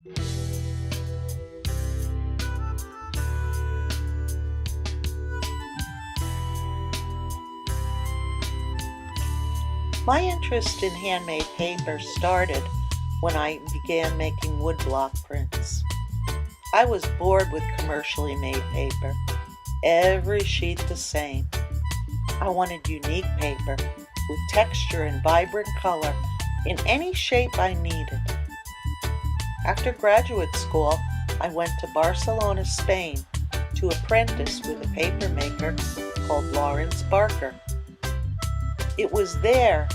My interest in handmade paper started when I began making woodblock prints. I was bored with commercially made paper, every sheet the same. I wanted unique paper with texture and vibrant color in any shape I needed. After graduate school, I went to Barcelona, Spain to apprentice with a paper maker called Lawrence Barker. It was there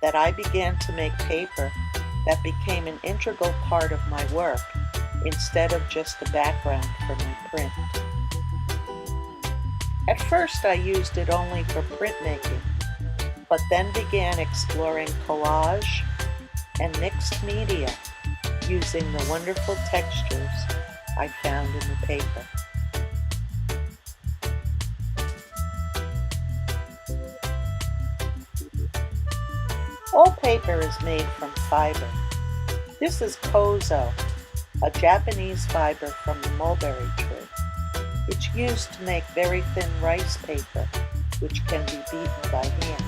that I began to make paper that became an integral part of my work instead of just the background for my print. At first I used it only for printmaking, but then began exploring collage and mixed media using the wonderful textures I found in the paper. All paper is made from fiber. This is kozo, a Japanese fiber from the mulberry tree. It's used to make very thin rice paper, which can be beaten by hand.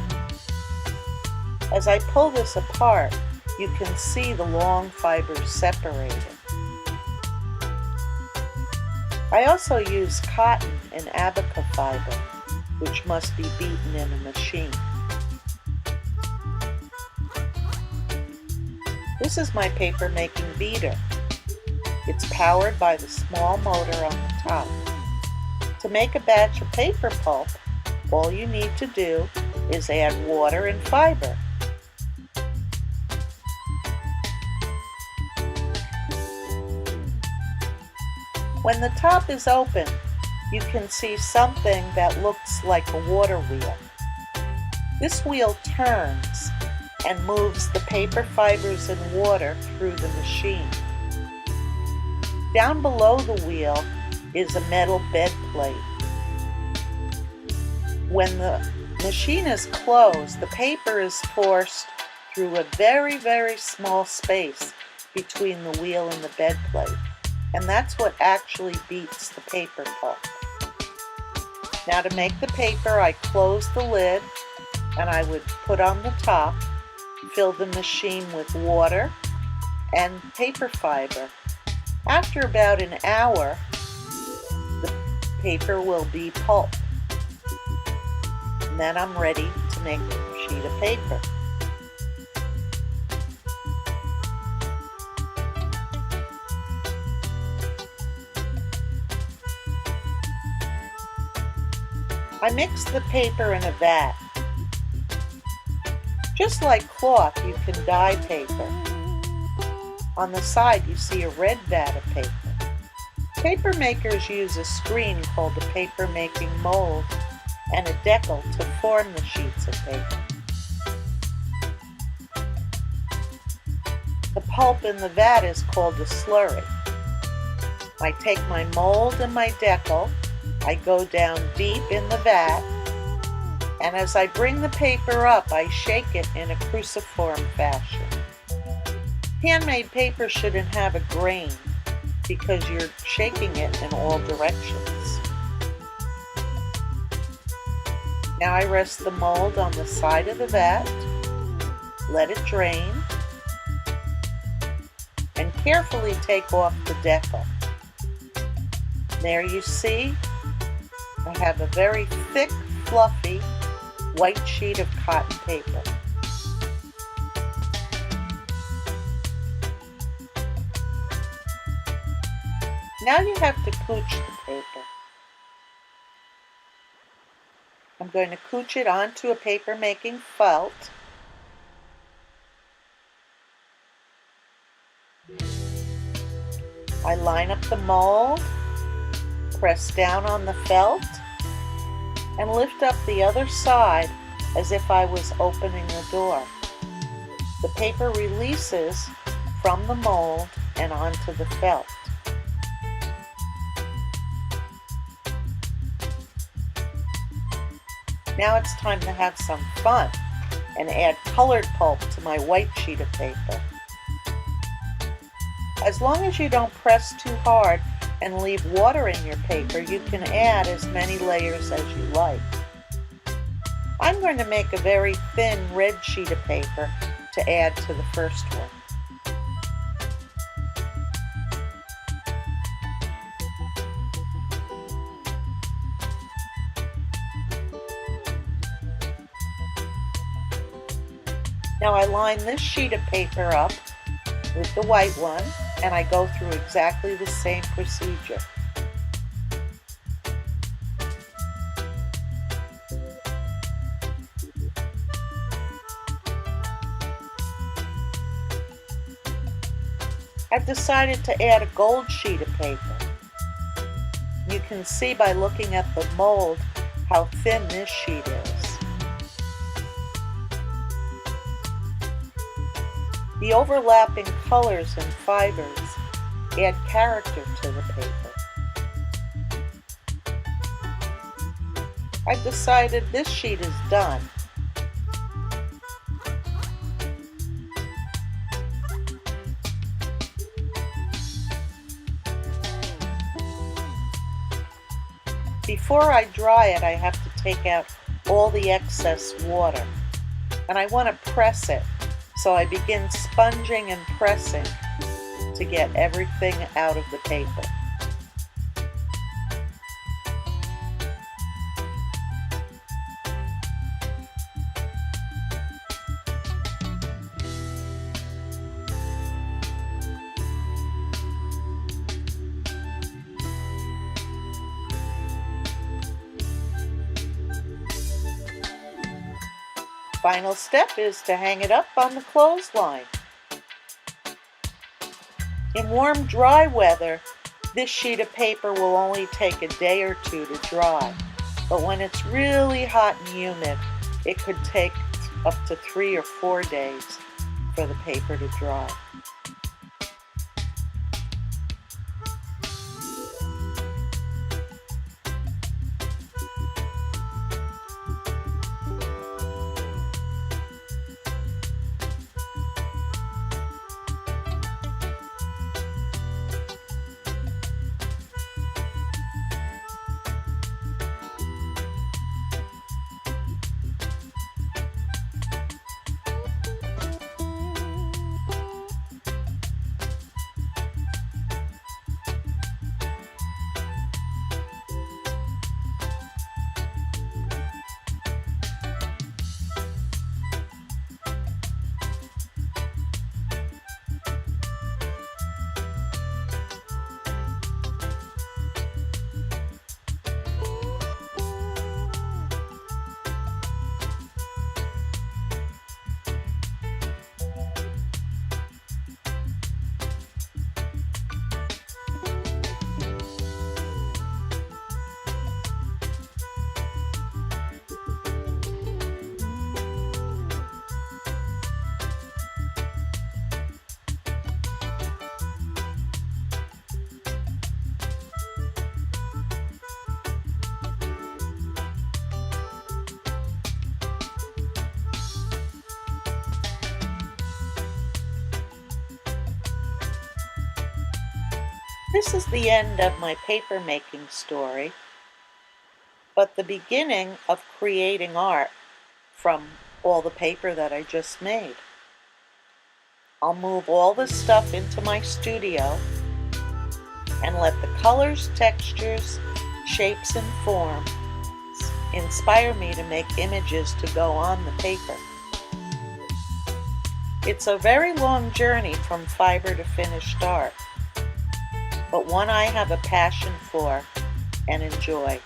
As I pull this apart, you can see the long fibers separated. I also use cotton and abaca fiber, which must be beaten in a machine. This is my paper making beater. It's powered by the small motor on the top. To make a batch of paper pulp, all you need to do is add water and fiber. When the top is open, you can see something that looks like a water wheel. This wheel turns and moves the paper fibers and water through the machine. Down below the wheel is a metal bed plate. When the machine is closed, the paper is forced through a very, very small space between the wheel and the bed plate, and that's what actually beats the paper pulp. Now to make the paper, I close the lid and I would put on the top, fill the machine with water and paper fiber. After about an hour, the paper will be pulp. And then I'm ready to make a sheet of paper. I mix the paper in a vat. Just like cloth, you can dye paper. On the side, you see a red vat of paper. Paper makers use a screen called a paper-making mold and a decal to form the sheets of paper. The pulp in the vat is called a slurry. I take my mold and my decal, I go down deep in the vat, and as I bring the paper up, I shake it in a cruciform fashion. Handmade paper shouldn't have a grain because you're shaking it in all directions. Now I rest the mold on the side of the vat, let it drain, and carefully take off the decal. There you see, I have a very thick, fluffy, white sheet of cotton paper. Now you have to cooch the paper. I'm going to cooch it onto a paper making felt. I line up the mold, press down on the felt, and lift up the other side as if I was opening the door. The paper releases from the mold and onto the felt. Now it's time to have some fun and add colored pulp to my white sheet of paper. As long as you don't press too hard and leave water in your paper, you can add as many layers as you like. I'm going to make a very thin red sheet of paper to add to the first one. Now I line this sheet of paper up with the white one, and I go through exactly the same procedure. I've decided to add a gold sheet of paper. You can see by looking at the mold how thin this sheet is. The overlapping colors and fibers add character to the paper. I've decided this sheet is done. Before I dry it, I have to take out all the excess water, and I want to press it. So I begin sponging and pressing to get everything out of the paper. Final step is to hang it up on the clothesline. In warm, dry weather, this sheet of paper will only take a day or two to dry. But when it's really hot and humid, it could take up to 3 or 4 days for the paper to dry. This is the end of my paper making story, but the beginning of creating art from all the paper that I just made. I'll move all this stuff into my studio and let the colors, textures, shapes, and forms inspire me to make images to go on the paper. It's a very long journey from fiber to finished art, but one I have a passion for and enjoy.